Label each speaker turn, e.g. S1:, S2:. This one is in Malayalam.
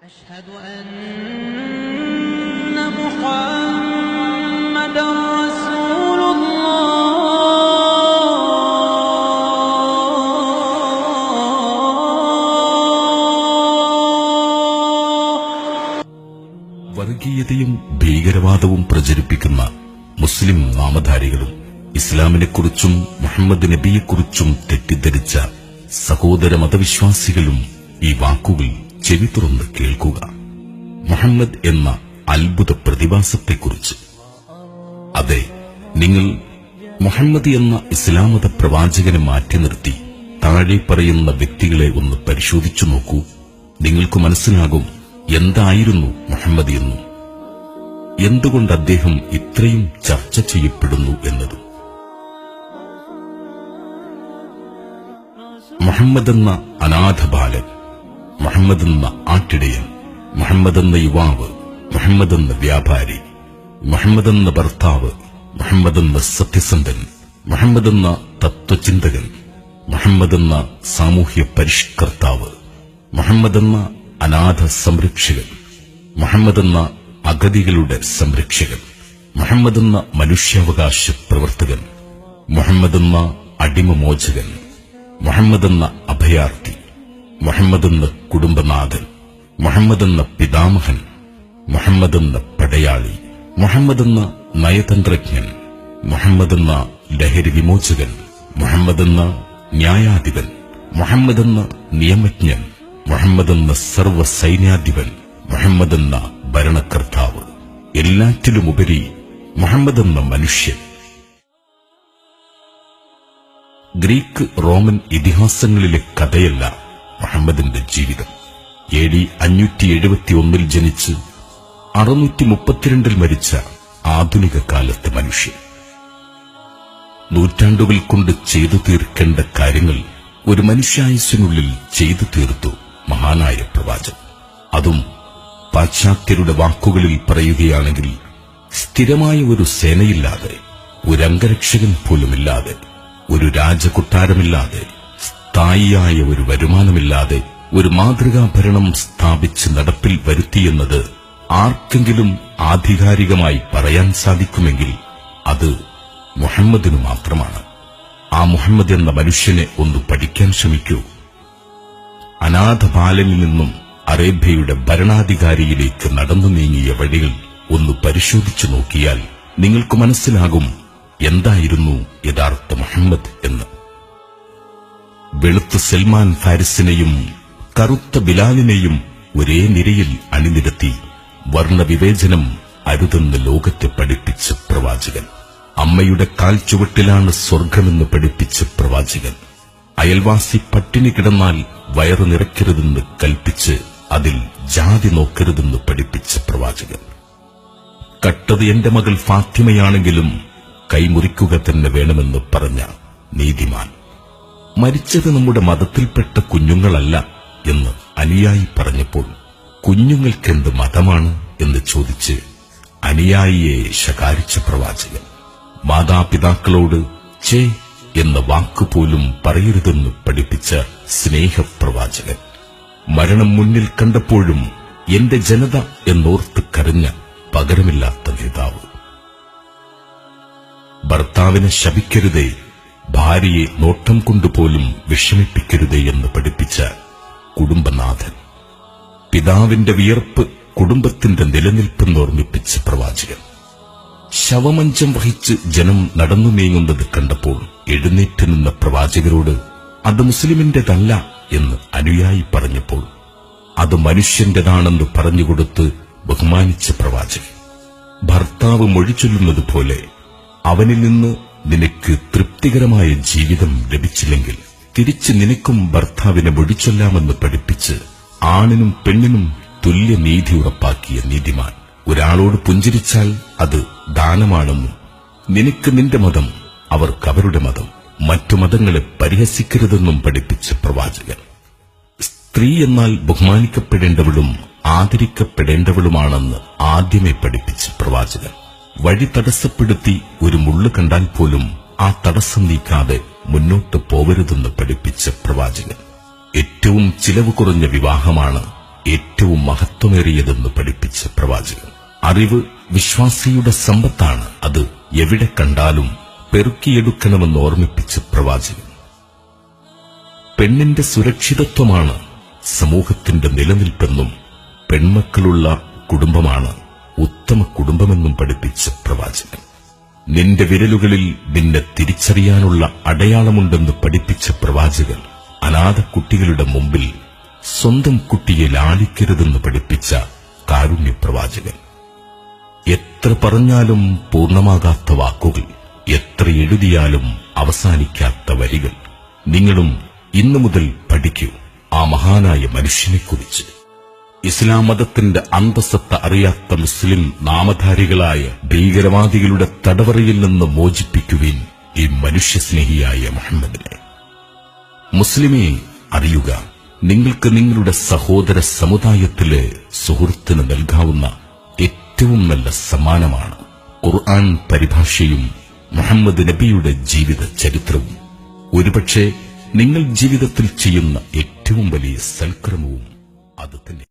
S1: أشهد أن محمدًا رسول
S2: വർഗീയതയും ഭീകരവാദവും പ്രചരിപ്പിക്കുന്ന മുസ്ലിം നാമധാരികളും ഇസ്ലാമിനെക്കുറിച്ചും മുഹമ്മദ് നബിയെക്കുറിച്ചും തെറ്റിദ്ധരിച്ച സഹോദര മതവിശ്വാസികളും ഈ വാക്കുകൾ ചെവി തുറന്ന് കേൾക്കുക. മുഹമ്മദ് എന്ന അത്ഭുത പ്രതിഭാസത്തെക്കുറിച്ച്. അതെ, നിങ്ങൾ മുഹമ്മദ് എന്ന ഇസ്ലാം മത പ്രവാചകനെ മാറ്റി നിർത്തി താഴെ പറയുന്ന വ്യക്തികളെ ഒന്ന് പരിശോധിച്ചു നോക്കൂ. നിങ്ങൾക്ക് മനസ്സിലാകും എന്തായിരുന്നു മുഹമ്മദ് എന്നും എന്തുകൊണ്ട് അദ്ദേഹം ഇത്രയും ചർച്ച ചെയ്യപ്പെടുന്നു എന്നത്. മുഹമ്മദ് എന്ന അനാഥ ബാലൻ, മുഹമ്മദ് എന്ന ആട്ടിടയൻ, മുഹമ്മദ് എന്ന യുവാവ്, മുഹമ്മദ് എന്ന വ്യാപാരി, മുഹമ്മദ് എന്ന ഭർത്താവ്, മുഹമ്മദ് എന്ന സത്യസന്ധൻ, മുഹമ്മദ് എന്ന തത്വചിന്തകൻ, മുഹമ്മദ് എന്ന സാമൂഹ്യ പരിഷ്കർത്താവ്, മുഹമ്മദ് എന്ന അനാഥ സംരക്ഷകൻ, മുഹമ്മദ് എന്ന അഗതികളുടെ സംരക്ഷകൻ, മുഹമ്മദ് എന്ന മനുഷ്യാവകാശ പ്രവർത്തകൻ, മുഹമ്മദ് എന്ന അടിമമോചകൻ, മുഹമ്മദ് എന്ന അഭയാർത്ഥി, മുഹമ്മദ് എന്ന കുടുംബനാഥൻ, മുഹമ്മദ് എന്ന പിതാമഹൻ, മുഹമ്മദ് എന്ന പടയാളി, മുഹമ്മദ് എന്ന നയതന്ത്രജ്ഞൻ, മുഹമ്മദ് എന്ന ലഹരി വിമോചകൻ, മുഹമ്മദ് എന്ന ന്യായാധിപൻ, മുഹമ്മദ് എന്ന നിയമജ്ഞൻ, മുഹമ്മദ് എന്ന സർവ്വസൈന്യാധിപൻ, മുഹമ്മദ് എന്ന ഭരണകർത്താവ്, എല്ലാറ്റിലുമുപരി മുഹമ്മദ് എന്ന മനുഷ്യൻ. ഗ്രീക്ക് റോമൻ ഇതിഹാസങ്ങളിലെ കഥയല്ല മുഹമ്മദിന്റെ ജീവിതം. AD 571 ജനിച്ച് 632 മരിച്ച ആധുനിക കാലത്തെ മനുഷ്യൻ. നൂറ്റാണ്ടുകൾ കൊണ്ട് ചെയ്തു തീർക്കേണ്ട കാര്യങ്ങൾ ഒരു മനുഷ്യായുസ്സിനുള്ളിൽ ചെയ്തു തീർത്തു മഹാനായ പ്രവാചകൻ. അതും പാശ്ചാത്യരുടെ വാക്കുകളിൽ പറയുകയാണെങ്കിൽ സ്ഥിരമായ ഒരു സേനയില്ലാതെ, ഒരു അംഗരക്ഷകൻ പോലുമില്ലാതെ, ഒരു രാജകൊട്ടാരമില്ലാതെ, സ്ഥായിയായ ഒരു വരുമാനമില്ലാതെ ഒരു മാതൃകാ ഭരണം സ്ഥാപിച്ച് നടപ്പിൽ വരുത്തിയെന്നത് ആർക്കെങ്കിലും ആധികാരികമായി പറയാൻ സാധിക്കുമെങ്കിൽ അത് മുഹമ്മദിനു മാത്രമാണ്. ആ മുഹമ്മദ് എന്ന മനുഷ്യനെ ഒന്ന് പഠിക്കാൻ ശ്രമിക്കൂ. അനാഥ ബാലനിൽ നിന്നും അറേബ്യയുടെ ഭരണാധികാരിയിലേക്ക് നടന്നു നീങ്ങിയ വഴികൾ ഒന്ന് പരിശോധിച്ചു നോക്കിയാൽ നിങ്ങൾക്ക് മനസ്സിലാകും എന്തായിരുന്നു യഥാർത്ഥ മുഹമ്മദ് എന്ന്. വെളുത്ത സൽമാൻ ഫാരിസിനെയും കറുത്ത ബിലാലിനെയും ഒരേ നിരയിൽ അണിനിരത്തി വർണ്ണവിവേചനം അരുതെന്ന് ലോകത്തെ പഠിപ്പിച്ച പ്രവാചകൻ. അമ്മയുടെ കാൽച്ചുവട്ടിലാണ് സ്വർഗമെന്ന് പഠിപ്പിച്ച പ്രവാചകൻ. അയൽവാസി പട്ടിണി കിടന്നാൽ വയറു നിറയ്ക്കരുതെന്ന് കൽപ്പിച്ച് അതിൽ ജാതി നോക്കരുതെന്ന് പഠിപ്പിച്ച പ്രവാചകൻ. കട്ടത് എന്റെ മകൾ ഫാത്തിമയാണെങ്കിലും കൈമുറിക്കുക തന്നെ വേണമെന്ന് പറഞ്ഞ നീതിമാൻ. മരിച്ചത് നമ്മുടെ മതത്തിൽപ്പെട്ട കുഞ്ഞുങ്ങളല്ല എന്ന് അനുയായി പറഞ്ഞപ്പോൾ കുഞ്ഞുങ്ങൾക്കെന്ത് മതമാണ് എന്ന് ചോദിച്ച് അനുയായിയെ ശകാരിച്ച പ്രവാചകൻ. മാതാപിതാക്കളോട് ചേ എന്ന വാക്കുപോലും പറയരുതെന്ന് പഠിപ്പിച്ച സ്നേഹപ്രവാചകൻ. മരണം മുന്നിൽ കണ്ടപ്പോഴും എന്റെ ജനത എന്നോർത്ത് കരഞ്ഞ പകരമില്ലാത്ത നേതാവ്. ഭർത്താവിനെ ശപിക്കരുതേ, ഭാര്യയെ നോട്ടം കൊണ്ടുപോലും വിഷമിപ്പിക്കരുതേ എന്ന് പഠിപ്പിച്ച കുടുംബനാഥൻ. പിതാവിന്റെ വിയർപ്പ് കുടുംബത്തിന്റെ നിലനിൽപ്പെന്ന് ഓർമ്മിപ്പിച്ച പ്രവാചകൻ. ശവമഞ്ചം വഹിച്ച് ജനം നടന്നു നീങ്ങുന്നത് കണ്ടപ്പോൾ എഴുന്നേറ്റ് നിന്ന പ്രവാചകരോട് അത് മുസ്ലിമിന്റേതല്ല എന്ന് അനുയായി പറഞ്ഞപ്പോൾ അത് മനുഷ്യന്റേതാണെന്ന് പറഞ്ഞുകൊടുത്ത് ബഹുമാനിച്ച പ്രവാചകൻ. ഭർത്താവ് മൊഴിചൊല്ലുന്നത് പോലെ അവനിൽ നിന്ന് നിനക്ക് തൃപ്തികരമായ ജീവിതം ലഭിച്ചില്ലെങ്കിൽ തിരിച്ച് നിനക്കും ഭർത്താവിനെ മൊഴിച്ചൊല്ലാമെന്ന് പഠിപ്പിച്ച് ആണിനും പെണ്ണിനും തുല്യനീതി ഉറപ്പാക്കിയ നീതിമാൻ. ഒരാളോട് പുഞ്ചിരിച്ചാൽ അത് ദാനമാണെന്നും നിനക്ക് നിന്റെ മതം, അവർക്ക് അവരുടെ മതം, മറ്റു മതങ്ങളെ പരിഹസിക്കരുതെന്നും പഠിപ്പിച്ച പ്രവാചകൻ. സ്ത്രീ എന്നാൽ ബഹുമാനിക്കപ്പെടേണ്ടവളും ആദരിക്കപ്പെടേണ്ടവളുമാണെന്ന് ആദ്യമേ പഠിപ്പിച്ച പ്രവാചകൻ. വഴി തടസ്സപ്പെടുത്തി ഒരു മുള്ളു കണ്ടാൽ പോലും ആ തടസ്സം നീക്കാതെ മുന്നോട്ട് പോവരുതെന്ന് പഠിപ്പിച്ച പ്രവാചകൻ. ഏറ്റവും ചിലവ് കുറഞ്ഞ വിവാഹമാണ് ഏറ്റവും മഹത്വമേറിയതെന്ന് പഠിപ്പിച്ച പ്രവാചകൻ. അറിവ് വിശ്വാസിയുടെ സമ്പത്താണ്. അത് എവിടെ കണ്ടാലും പെറുക്കിയെടുക്കണമെന്ന് ഓർമ്മിപ്പിച്ച പ്രവാചകൻ. പെണ്ണിന്റെ സുരക്ഷിതത്വമാണ് സമൂഹത്തിന്റെ നിലനിൽപ്പെന്നും പെൺമക്കളുള്ള കുടുംബമാണ് ഉത്തമ കുടുംബമെന്നും പഠിപ്പിച്ച പ്രവാചകൻ. നിന്റെ വിരലുകളിൽ നിന്നെ തിരിച്ചറിയാനുള്ള അടയാളമുണ്ടെന്ന് പഠിപ്പിച്ച പ്രവാചകൻ. അനാഥ കുട്ടികളുടെ മുമ്പിൽ സ്വന്തം കുട്ടിയെ ലാളിക്കരുതെന്ന് പഠിപ്പിച്ച കാരുണ്യ പ്രവാചകൻ. എത്ര പറഞ്ഞാലും പൂർണ്ണമാകാത്ത വാക്കുകൾ, എത്ര എഴുതിയാലും അവസാനിക്കാത്ത വരികൾ. നിങ്ങളും ഇന്നു മുതൽ പഠിക്കൂ ആ മഹാനായ മനുഷ്യനെക്കുറിച്ച്. ഇസ്ലാം മതത്തിന്റെ അന്തസത്ത അറിയാത്ത മുസ്ലിം നാമധാരികളായ ഭീകരവാദികളുടെ തടവറയിൽ നിന്ന് മോചിപ്പിക്കുവിൻ ഈ മനുഷ്യസ്നേഹിയായ മുഹമ്മദിനെ. മുസ്ലിമെ അറിയുക, നിങ്ങൾക്ക് നിങ്ങളുടെ സഹോദര സമുദായത്തിലെ സുഹൃത്തിന് നൽകാവുന്ന ഏറ്റവും നല്ല സമ്മാനമാണ് ഖുർആൻ പരിഭാഷയും മുഹമ്മദ് നബിയുടെ ജീവിത ചരിത്രവും. ഒരുപക്ഷെ നിങ്ങൾ ജീവിതത്തിൽ ചെയ്യുന്ന ഏറ്റവും വലിയ സൽക്കർമ്മവും അത് തന്നെ.